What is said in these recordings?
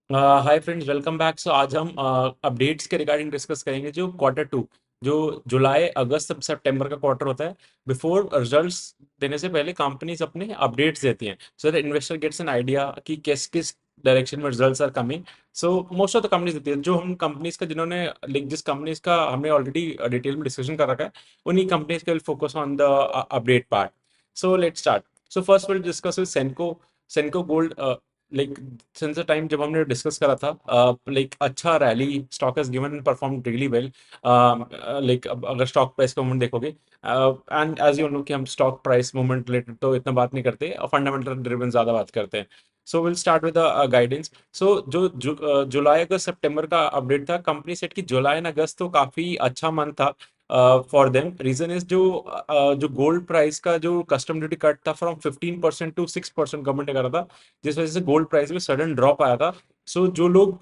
हाय friends, welcome back. So आज हम updates के रिगार्डिंग डिस्कस करेंगे। जो क्वार्टर 2, जो जुलाई अगस्त सितंबर का क्वार्टर होता है, बिफोर रिजल्ट्स देने से पहले कंपनीज अपने अपडेट्स देती हैं, so that investor gets an idea कि किस किस डायरेक्शन में results are coming. So most of the companies देती है। जो हम कंपनीज का जिन्होंने लाइक जिस कंपनीज का हमने ऑलरेडी डिटेल में डिस्कशन कर रखा है, उन्हीं कंपनीज के will focus on the update part. So let's start. So first will discuss with सेनको। सेनको gold, like since the time जब हमने डिस्कस करा था, लाइक अच्छा rally, stock has given perform really well. Like अगर स्टॉक प्राइस का movement देखोगे, and as you know कि हम स्टॉक प्राइस मूवमेंट रिलेटेड तो इतना बात नहीं करते, फंडामेंटल ड्रिवन ज्यादा बात करते हैं। So will start with guidance. So जुलाई अगस्त सितंबर का अपडेट था। कंपनी सेट की जुलाई एंड अगस्त तो काफी अच्छा मंथ था फॉर देम। रीजन इज जो गोल्ड प्राइस का जो कस्टम ड्यूटी कट था फ्रॉम 15% टू 6% गवर्नमेंट ने करा था, जिस वजह से गोल्ड प्राइस में सडन ड्रॉप आया था। सो जो लोग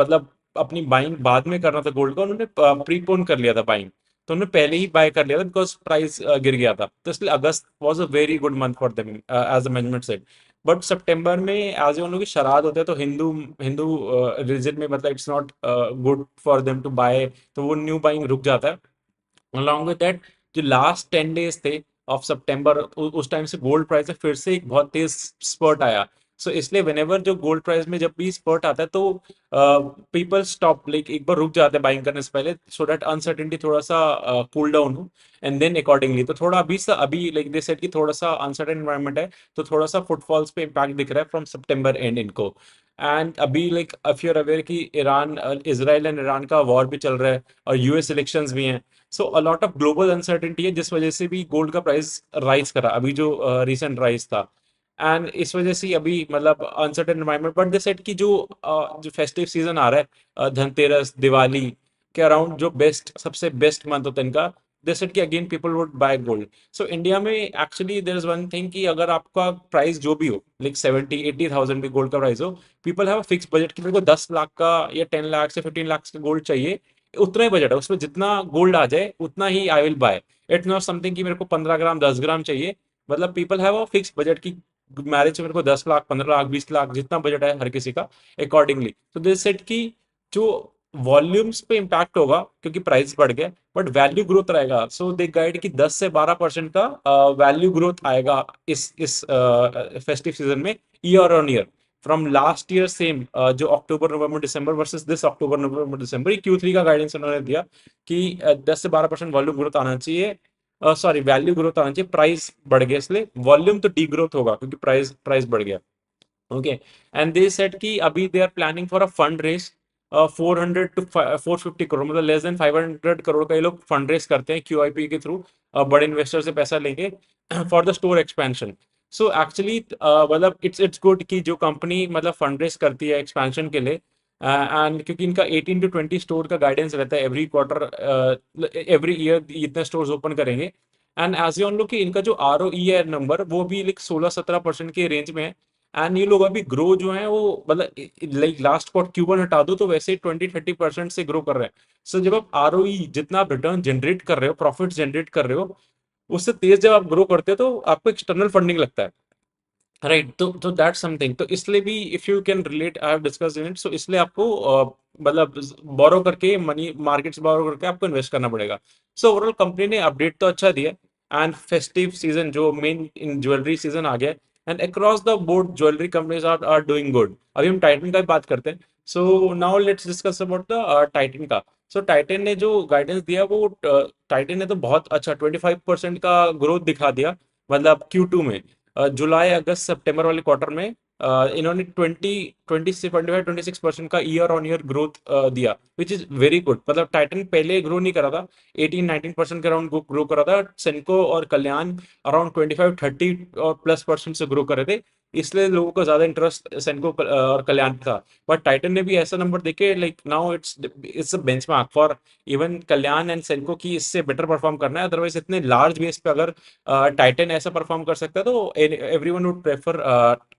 मतलब अपनी बाइंग बाद में करना था गोल्ड का, उन्होंने प्रीपोन कर लिया था बाइंग। तो उन्होंने पहले ही बाय कर लिया था बिकॉज प्राइस गिर गया था। तो इसलिए August was a very good month for them as a management set. But सितंबर में एज उन लोगों की शराध होते हैं, तो हिंदू हिंदू रिलीजन में मतलब it's not good for them to buy, तो वो न्यू बाइंग रुक जाता है। अलॉन्ग विद दैट, जो लास्ट 10 डेज थे ऑफ सितंबर, उस टाइम से गोल्ड प्राइस में फिर से एक बहुत तेज स्पर्ट आया। सो इसलिए वेनेवर जो गोल्ड प्राइस में जब भी स्पर्ट आता है, तो पीपल स्टॉप, लाइक एक बार रुक जाते हैं बाइंग करने से पहले, सो दैट अनसर्टेनिटी थोड़ा सा कूल डाउन हो, एंड देन अकॉर्डिंगली। तो थोड़ा अभी लाइक दे सेड कि थोड़ा सा अनसर्टेन एनवायरनमेंट है, तो थोड़ा सा फुटफॉल्स पे इम्पैक्ट दिख रहा है फ्रॉम सितंबर एंड इनको। एंड अभी like if you are aware कि ईरान, इसराइल एंड ईरान का वॉर भी चल रहा है, और यूएस इलेक्शंस भी हैं। So a lot of global uncertainty है, जिस वजह से भी गोल्ड का प्राइस राइज करा अभी जो रिसेंट राइज था। एंड इस वजह से अभी मतलब uncertain environment, but the set की जो फेस्टिव सीजन आ रहा है, धनतेरस, दिवाली के अराउंड, जो बेस्ट सबसे बेस्ट मंथ होता है इनका, दे सेट कि again people would buy gold. So India में actually there is one thing कि अगर आपका प्राइस जो भी हो, लाइक 70-80 थाउजेंड भी गोल्ड का प्राइस हो, people have a fix budget कि मेरे को 10 लाख का या 10 लाख से 15 लाख का गोल्ड चाहिए। उतना ही बजट है, उसमें जितना गोल्ड आ जाए उतना ही I will buy. It's not something कि मेरे को 15 ग्राम 10 ग्राम चाहिए। मतलब people have a fix budget की मैरिज में मेरे को 10 लाख 15 लाख 20 लाख जितना बजट है हर किसी का, अकॉर्डिंगली। तो दिस सेट की जो वॉल्यूम्स पे इम्पैक्ट होगा क्योंकि प्राइस बढ़ गया, बट वैल्यू ग्रोथ रहेगा। सो दे गाइड कि 10 से 12% का वैल्यू ग्रोथ आएगा इस फेस्टिव सीजन में, year on year, from last year same, जो अक्टूबर नवंबर दिसंबर versus this October November December, Q3 का गाइडेंस उन्होंने दिया कि 10 से 12% वॉल्यूम ग्रोथ आना चाहिए। सॉरी, वैल्यू ग्रोथ आना चाहिए, प्राइस बढ़ गया इसलिए वॉल्यूम तो डी ग्रोथ होगा क्योंकि प्राइस प्राइस बढ़ गया। ओके। एंड दे सेड कि अभी they are planning for a fund raise 400 to 450 crore, मतलब लेस देन 500 करोड़ का ये लोग फंड रेस करते हैं QIP के थ्रू। बड़े इन्वेस्टर से पैसा लेंगे for the store expansion. So actually मतलब इट्स गुड कि जो कंपनी मतलब फंड रेस करती है एक्सपेंशन के लिए, एंड क्योंकि इनका 18 to 20 स्टोर का गाइडेंस रहता है एवरी क्वार्टर, एवरी ईयर इतने स्टोर्स ओपन करेंगे। एंड एज यू लो कि इनका जो ROE है नंबर, वो भी लाइक 16-17% के रेंज में है। एंड ये लोग अभी ग्रो जो है वो मतलब लाइक लास्ट क्वार्टर Q1 हटा दो तो वैसे ही 20-30% से ग्रो कर रहे हैं। सो जब आप ROE, जितना आप रिटर्न जनरेट कर रहे हो, प्रॉफिट जनरेट कर रहे हो, उससे तेज जब आप ग्रो करते हो तो आपको एक्सटर्नल फंडिंग लगता है, राइट। तो दैट समथिंग, तो इसलिए भी if you can relate, I have discuss in it, so इसलिए आपको मतलब बोरो करके, मनी मार्केट से बोरो करके आपको इन्वेस्ट करना पड़ेगा। सो ओवरऑल कंपनी ने अपडेट तो अच्छा दिया। एंड फेस्टिव सीजन जो मेन इन ज्वेलरी सीजन आ गया, and across the board jewellery companies are doing good. अभी हम टाइटन का भी बात करते हैं। So now let's discuss about the Titan का। सो टाइटन ने जो गाइडेंस दिया, वो टाइटन ने तो बहुत अच्छा 25% का ग्रोथ दिखा दिया, मतलब Q2 में। जुलाई अगस्त सितंबर वाले क्वार्टर में इन्होंने 26% का ईयर ऑन ईयर ग्रोथ दिया, विच इज वेरी गुड। मतलब टाइटन पहले ग्रो नहीं करा था, 18-19% के अराउंड ग्रो करा था। सेनको और कल्याण अराउंड 25-30 और +% से ग्रो कर रहे थे, इसलिए लोगों का ज्यादा इंटरेस्ट सेनको और कल्याण पे था। बट टाइटन ने भी ऐसा नंबर देके, like now it's a benchmark for even Kalyan and Senco की, इससे बेटर परफॉर्म करना है। अदरवाइज इतने लार्ज बेस पे अगर टाइटन ऐसा परफॉर्म कर सकता है, तो everyone would prefer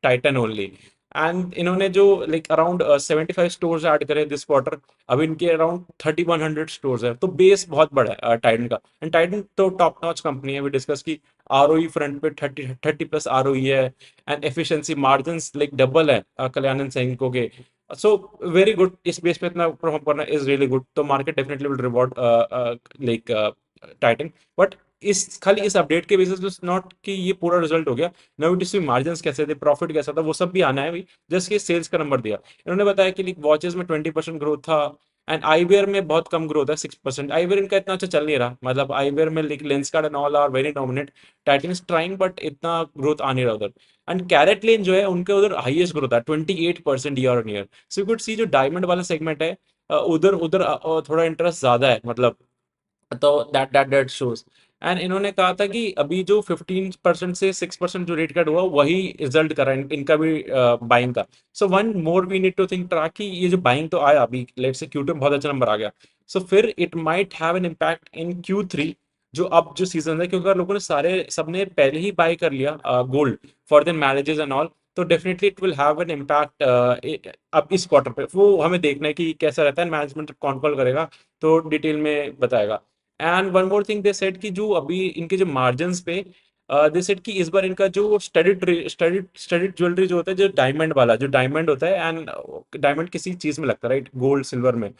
Titan only. And इन्होंने जो लाइक अराउंड 75 स्टोर्स ऐड करे दिस क्वार्टर। अभी इनके अराउंड 3100 स्टोर्स है, तो बेस बहुत बड़ा है टाइटन का। एंड टाइटन तो टॉप नॉच कंपनी है, वी डिस्कस की। ROE फ्रंट पे 30+ ROE है, and efficiency margin like double है कल्याण एंड सेंको के। सो वेरी गुड, इस बेस पे इतना परफॉर्म करना इज रियली गुड, तो market definitely will reward like Titan. But इस खाली इस अपडेट के बेसिस पे नॉट कि ये पूरा रिजल्ट हो गया, नाउ इट इज मार्जिन कैसे थे, प्रॉफिट कैसा था, वो सब भी आना है भाई। जस्ट ये सेल्स का नंबर दिया, इन्होंने बताया कि वॉचेस में 20% ग्रोथ था, एंड आईवेयर में बहुत कम ग्रोथ है, 6%। आईवेयर इनका इतना अच्छा चल नहीं रहा, मतलब आईवेयर में Lenskart and all are very dominant, Titan is trying but इतना ग्रोथ आ नहीं रहा उधर। एंड कैरेट लेन जो है उनके उधर हाईएस्ट ग्रोथ है, 28% year on year. So you could see जो डायमंड वाला सेगमेंट है, उधर उधर थोड़ा इंटरेस्ट ज्यादा है, मतलब तो दैट शोज। एंड इन्होंने कहा था कि अभी जो 15% से 6% जो रेट कट हुआ वही रिजल्ट कर रहा है इनका भी बाइंग का। So one more we need to think track कि ये जो बाइंग तो आया अभी, लेट्स से Q2 में बहुत अच्छा नंबर आ गया, सो फिर it might have an impact in Q3, जो अब जो सीजन है, क्योंकि अगर लोगों ने सारे सबने पहले ही बाय कर लिया gold for then marriages and all, तो definitely it will have an impact अब इस क्वार्टर पे। वो हमें देखना है कि कैसा रहता है, मैनेजमेंट कौन कॉल करेगा तो डिटेल में बताएगा। And one more thing they said कि जो अभी इनके जो मार्जिन पे दे सेड कि इस बार इनका जो स्टडीड ज्वेलरी जो होता है, जो डायमंड वाला जो डायमंड होता है, एंड डायमंड किसी चीज में लगता है राइट, गोल्ड सिल्वर में,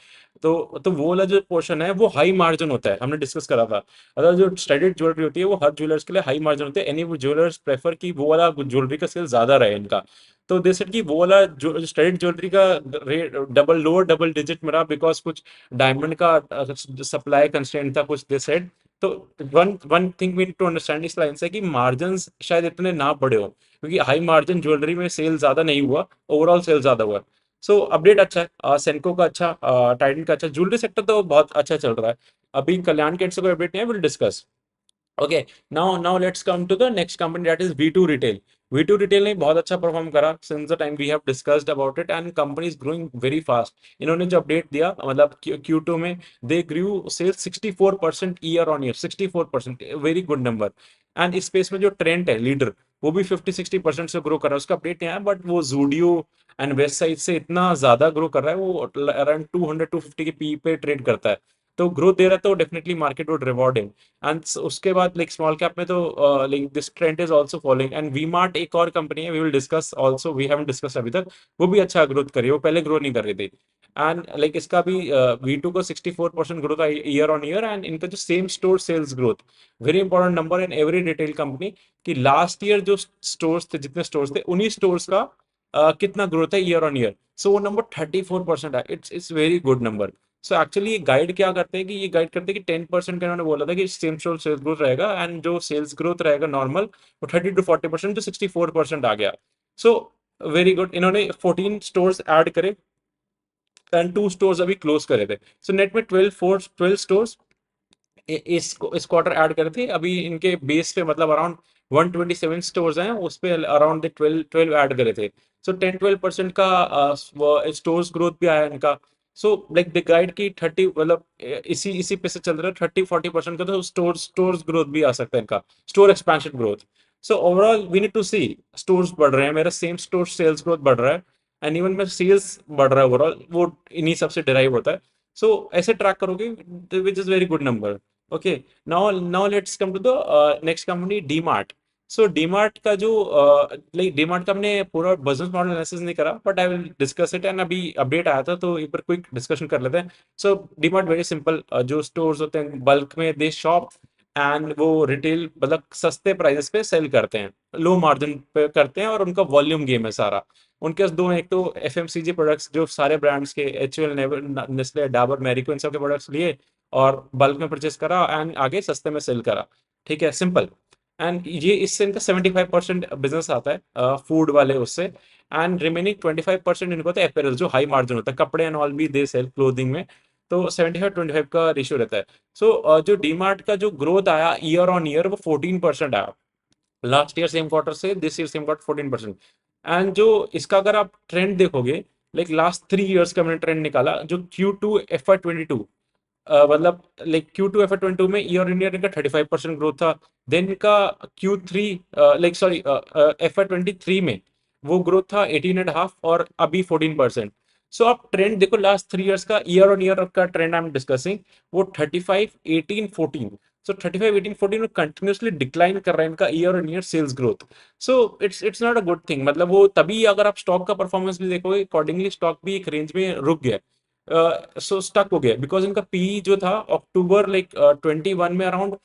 तो वो वाला जो पोर्शन है वो हाई मार्जिन होता है, हमने डिस्कस करा था। अगर जो स्टडीड ज्वेलरी होती है वो हर ज्वेलर्स के लिए हाई मार्जिन होते हैं, एनी ज्वेलर्स प्रेफर कि वो वाला ज्वेलरी का सेल ज्यादा रहे इनका। तो दे सेड कि वो वाला जो स्टडीड ज्वेलरी का rate double lower double digit में रहा, बिकॉज कुछ डायमंड का सप्लाई कंस्ट्रेंट था कुछ, दे सेड। तो one one thing we need to understand इस लाइन से कि मार्जिन्स शायद इतने ना बढ़े हो, क्योंकि हाई मार्जिन ज्वेलरी में सेल ज्यादा नहीं हुआ, ओवरऑल सेल ज्यादा हुआ। सो अपडेट अच्छा है, सेंको का अच्छा, टाइटन का अच्छा, ज्वेलरी सेक्टर तो बहुत अच्छा चल रहा है। अभी कल्याण के से कोई अपडेट नहीं है, will discuss. Okay, now let's come to the next company, that is V2 Retail. V2 Retail ने बहुत अच्छा परफॉर्म करा since the time we have discussed about it, and company is growing very fast. इन्होंने जो update दिया मतलब Q2 में they grew sales 64% year on year, 64%, very good number. And इस स्पेस में जो ट्रेंड है लीडर, वो भी 50-60% से ग्रो कर रहा है, उसका अपडेट नहीं आया, बट वो जूडियो एंड वेस्ट साइड से इतना ज्यादा ग्रो कर रहा है, वो अराउंड 200-250 के पी पे ट्रेड करता है, तो ग्रोथ दे रहा है, तो definitely market would reward him. And उसके बाद लाइक स्मॉल कैप में तो like this trend is also following. And V Mart एक और कंपनी है, we will discuss also, we haven't discuss अभी तक, वो भी अच्छा ग्रोथ करी है, वो पहले ग्रो नहीं कर रही थी। एंड लाइक इसका भी V2 को 64% ग्रोथ आई ईयर ऑन ईयर, एंड इनका जो same store sales growth, very important number in every retail company, कि लास्ट ईयर जो स्टोर्स थे, जितने स्टोर्स थे, उन्हीं स्टोर्स का कितना ग्रोथ है ईयर ऑन ईयर, सो वो नंबर 34% है, it's very good number. So actually ये गाइड क्या करते हैं कि ये गाइड करते हैं कि 10% का इन्होंने बोला था कि सेम स्टोर सेल्स ग्रोथ रहेगा, एंड जो सेल्स ग्रोथ रहेगा नॉर्मल वो 30-40%, जो 64% आ गया। सो वेरी गुड, इन्होंने 14 स्टोर्स ऐड करे एंड 2 स्टोर्स अभी क्लोज करे थे, सो नेट में 12 स्टोर्स इस क्वार्टर ऐड करे थे। अभी इनके बेस पे मतलब अराउंड 127 स्टोर्स हैं, उस पे अराउंड 12 ऐड करे थे, सो 10-12% का स्टोर्स ग्रोथ भी आया इनका। सो लाइक द गाइड की 30 मतलब इसी इसी पे से चल रहा है, 30-40% का तो स्टोर्स ग्रोथ भी आ सकता है इनका, store expansion growth. So overall we need to see, stores बढ़ रहे हैं, मेरा सेम स्टोर सेल्स ग्रोथ बढ़ रहा है, एंड इवन मेरा सेल्स बढ़ रहा है ओवरऑल, वो इन्हीं सबसे डिराइव होता है। सो ऐसे ट्रैक करोगे, which is very good number. Okay, now let's come to the next company, DMart. So DMart का जो लाइक डीमार्ट का हमने पूरा बिजनेस मॉडल एनालिसिस नहीं करा, but I will discuss it, and अभी अपडेट आया था तो एक बार क्विक डिस्कशन कर लेते हैं। सो डीमार्ट वेरी सिंपल, जो स्टोर्स होते हैं बल्क में दे शॉप, एंड वो रिटेल मतलब सस्ते प्राइसेस पे सेल करते हैं, लो मार्जिन पे करते हैं, और उनका वॉल्यूम गेम है सारा। उनके पास दो हैं, एक तो FMCG प्रोडक्ट्स जो सारे ब्रांड्स के HUL, नेस्ले, डाबर, मैरिको, इन सब के प्रोडक्ट्स लिए और बल्क में परचेस करा, एंड आगे सस्ते में सेल करा, ठीक है, सिंपल। एंड ये इससे इनका 75% बिजनेस आता है फूड वाले उससे, एंड रिमेनिंग 25% इनको होता है अपैरल, जो हाई मार्जिन होता है, कपड़े एंड ऑल भी दे सेल क्लोथिंग में, तो 75-25 का रेशियो रहता है। सो जो डीमार्ट का जो ग्रोथ आया ईयर ऑन ईयर, वो 14% आया, लास्ट ईयर सेम क्वार्टर से this year same quarter 14%। And जो इसका अगर आप ट्रेंड देखोगे, लाइक लास्ट 3 ईयर्स का मैंने ट्रेंड निकाला, जो Q2 FY22, मतलब लाइक Q2 FY22 में ईयर इंडिया इनका 35% ग्रोथ था, देन इनका Q3 लाइक सॉरी FY23 में वो ग्रोथ था 18.5, और अभी 14%। सो आप ट्रेंड देखो लास्ट 3 ईयर्स का ईयर ऑन ईयर का ट्रेंड आई एम डिस्कसिंग, वो 35, 18, 14, सो 35, 18, 14 में कंटिन्यूसली डिक्लाइन कर रहा है इनका year on year sales growth. So it's not a good thing. मतलब वो तभी, अगर आप स्टॉक का परफॉर्मेंस भी देखोगे, अकॉर्डिंगली स्टॉक भी एक रेंज में रुक गया, सो स्टक हो गया, बिकॉज इनका पी जो था अक्टूबर लाइक 21 में अराउंड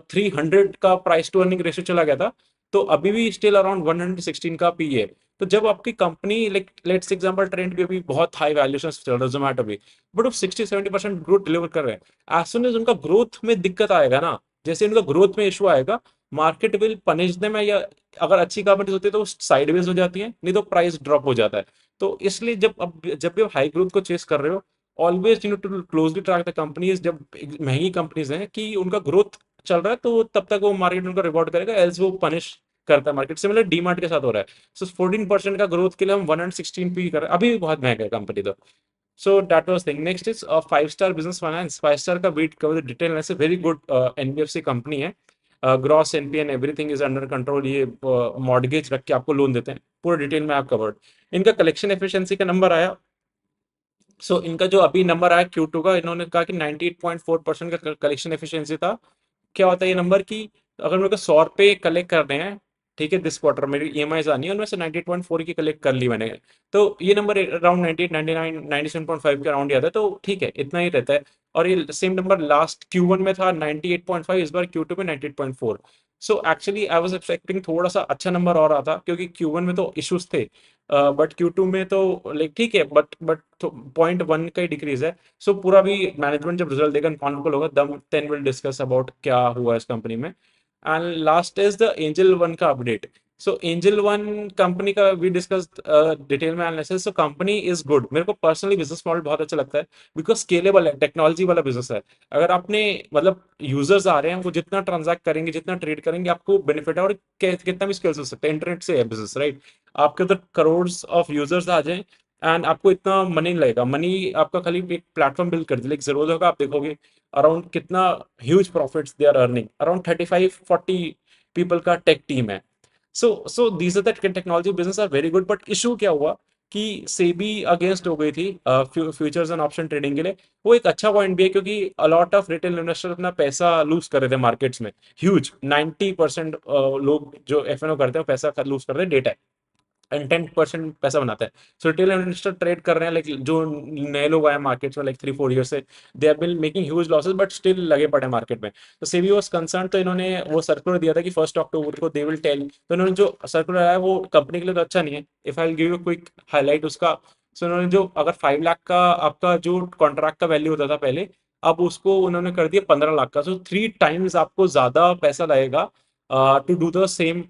300 का प्राइस टू अर्निंग रेशियो चला गया था, तो अभी भी स्टिल अराउंड 116 का पी है। तो जब आपकी company like let's example trend भी अभी बहुत हाई वैल्यूएशन चल रहा है जोमेटो भी, बट वो 60-70% ग्रोथ डिलीवर कर रहे हैं। एज सुन एज उनका ग्रोथ में दिक्कत आएगा ना, जैसे उनका ग्रोथ में इशू आएगा, मार्केट विल पनिश देम, या अगर अच्छी कंपनीज होती है तो साइडवेज हो जाती है, नहीं तो प्राइस ड्रॉप हो जाता है। तो इसलिए जब भी आप हाई ग्रोथ को चेस कर रहे हो, always you know to closely track the companies. जब महंगी कंपनीज हैं कि उनका ग्रोथ चल रहा है, तो तब तक वो मार्केट उनको रिवॉर्ड करेगा, एल्स वो पनिश करता है मार्केट। सिमिलर डीमार्ट के साथ हो रहा है। सो 14% का ग्रोथ के लिए हम 116 पी कर रहे हैं, अभी भी बहुत महंगा है कंपनी तो। So that was thing. Next is Five Star Business Finance. Five Star का बीट कवर डिटेल में से वेरी गुड एनबीएफसी कंपनी है। Gross NP and everything is under control. ये मॉर्गेज रख के आपको लोन देते हैं, पूरे डिटेल में आप कवर्ड। इनका कलेक्शन एफिशिएंसी का नंबर आया, सो इनका जो अभी नंबर आया Q2 का, इन्होंने कहा कि 98.4% का कलेक्शन एफिशिएंसी था। क्या होता है ये नंबर की, अगर मेरे को 100 रुपए कलेक्ट करने हैं, ठीक है, दिस क्वार्टर मेरी ईएमआईज आनी है, उनमें से 98.4 की कलेक्ट कर ली मैंने, तो ये नंबर अराउंड 98, 99, 97.5 के अराउंड ही आता है, तो ठीक है, इतना ही रहता है। और ये सेम नंबर लास्ट Q1 में था 98.5, इस बार Q2 में 98.4। So actually I was expecting थोड़ा सा अच्छा नंबर और आता, क्योंकि Q1 में तो इश्यूज थे, बट Q2 में तो लाइक ठीक है, बट 0.1 का ही डिक्रीज है। सो पूरा भी मैनेजमेंट जब रिजल्ट देगा, कौन को होगा, दम देन विल डिस्कस अबाउट क्या हुआ इस कंपनी में। And last is the angel one का अपडेट। सो एंजल वन कंपनी का वी डिस्कस डिटेल में analysis. So company is good, मेरे को पर्सनली बिजनेस मॉडल बहुत अच्छा लगता है, बिकॉज स्केलेबल है, टेक्नोलॉजी वाला बिजनेस है। अगर आपने मतलब यूजर्स आ रहे हैं, वो जितना ट्रांजैक्ट करेंगे, जितना ट्रेड करेंगे, आपको बेनिफिट है, और कितना भी स्केल्स हो सकता है, इंटरनेट से है बिजनेस, राइट। आपके उधर करोड़ ऑफ यूजर्स आ जाएं, एंड आपको इतना मनी नहीं लगेगा, मनी आपका खाली एक प्लेटफॉर्म बिल्ड कर दे, लाइक जरूरत होगा, आप देखोगे अराउंड कितना huge profits they are earning, around 35-40 people का टेक टीम है। So these are the technology business are very good, but issue क्या हुआ कि सेबी अगेंस्ट हो गई थी फ्यूचर्स एंड ऑप्शन ट्रेडिंग के लिए। वो एक अच्छा पॉइंट भी है, क्योंकि अलॉट ऑफ रिटेल इन्वेस्टर अपना पैसा लूज कर रहे थे मार्केट्स में, ह्यूज 90% लोग जो एफएनओ करते हैं पैसा लूज कर रहे हैं डे टाइम, एंड 10% पैसा बनाता है। सो रिटेल इन्वेस्टर ट्रेड कर रहे हैं, लाइक जो नए लोग आए मार्केट में लाइक 3-4 ईयर से, they have been making huge losses, but still लगे पड़े मार्केट में। तो सेबी वाज कंसर्न, तो इन्होंने वो सर्कुलर दिया था कि 1 अक्टूबर को दे विल टेल। तो इन्होंने जो सर्कुलर आया वो कंपनी के लिए तो अच्छा नहीं है। If I give you quick highlight उसका, सो इन्होंने जो अगर 5 लाख का आपका जो कॉन्ट्रैक्ट का वैल्यू होता था पहले, अब उसको उन्होंने कर दिया 15 लाख का। सो 3 टाइम्स आपको ज्यादा पैसा लगेगा to do the same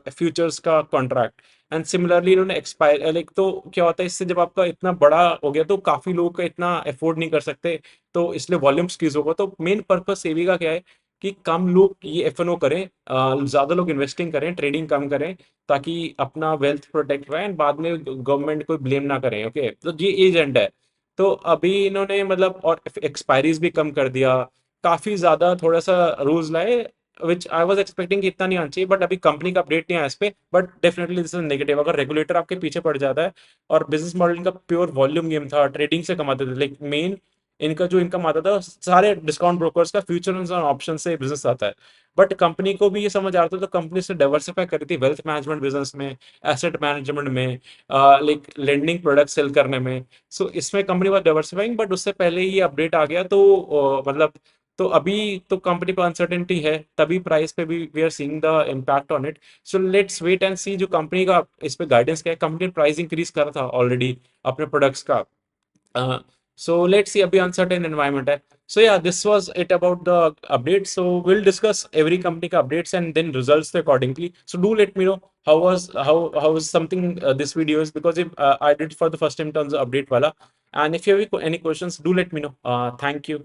futures का कॉन्ट्रैक्ट। एंड सिमिलरली इन्होंने एक्सपायर लाइक, तो क्या होता है इससे, जब आपका इतना बड़ा हो गया तो काफी लोग का इतना अफोर्ड नहीं कर सकते, तो इसलिए वॉल्यूम स्क्वीज होगा। तो मेन पर्पस सेवी का क्या है कि कम लोग ये एफएनओ करें, ज्यादा लोग इन्वेस्टिंग करें, ट्रेडिंग कम करें, ताकि अपना वेल्थ प्रोटेक्ट रहे एंड बाद में गवर्नमेंट कोई ब्लेम ना करें। ओके, तो ये एजेंडा है। तो अभी इन्होंने मतलब और एक्सपायरीज भी कम कर दिया, काफी ज्यादा थोड़ा सा रूल्स लाए, विच आई वाज एक्सपेक्टिंग कि इतना नहीं आना चाहिए, बट अभी कंपनी का अपडेट नहीं आया इस पे, but definitely this is negative. अगर रेगुलेटर आपके पीछे पड़ जाता है, और बिजनेस मॉडल इनका प्योर वॉल्यूम गेम था, ट्रेडिंग से कमाते थे, लाइक मेन इनका जो इनकम आता था सारे डिस्काउंट ब्रोकर्स का फ्यूचर ऑप्शन से बिजनेस आता है। बट कंपनी को भी ये समझ आ रहा था, तो कंपनी से डाइवर्सिफाई करी थी वेल्थ मैनेजमेंट बिजनेस में, एसेट मैनेजमेंट में, लाइक लेंडिंग प्रोडक्ट सेल करने में। सो इसमें कंपनी was डाइवर्सिफाइंग, बट उससे पहले ये अपडेट आ गया, तो मतलब तो अभी तो कंपनी पर अनसर्टेनिटी है, तभी प्राइस पे भी we are seeing the impact on it. So let's wait and see जो कंपनी का इस पे गाइडेंस क्या है। कंपनी प्राइस इंक्रीज कर था ऑलरेडी अपने प्रोडक्ट्स का। So let's see, अभी uncertain environment है। So yeah, this was it about the update. So we'll discuss every company का updates and then results accordingly. So do let me know how was something this video is, because if I did for the first time terms of update wala, and if you have any questions, do let me know. Thank you.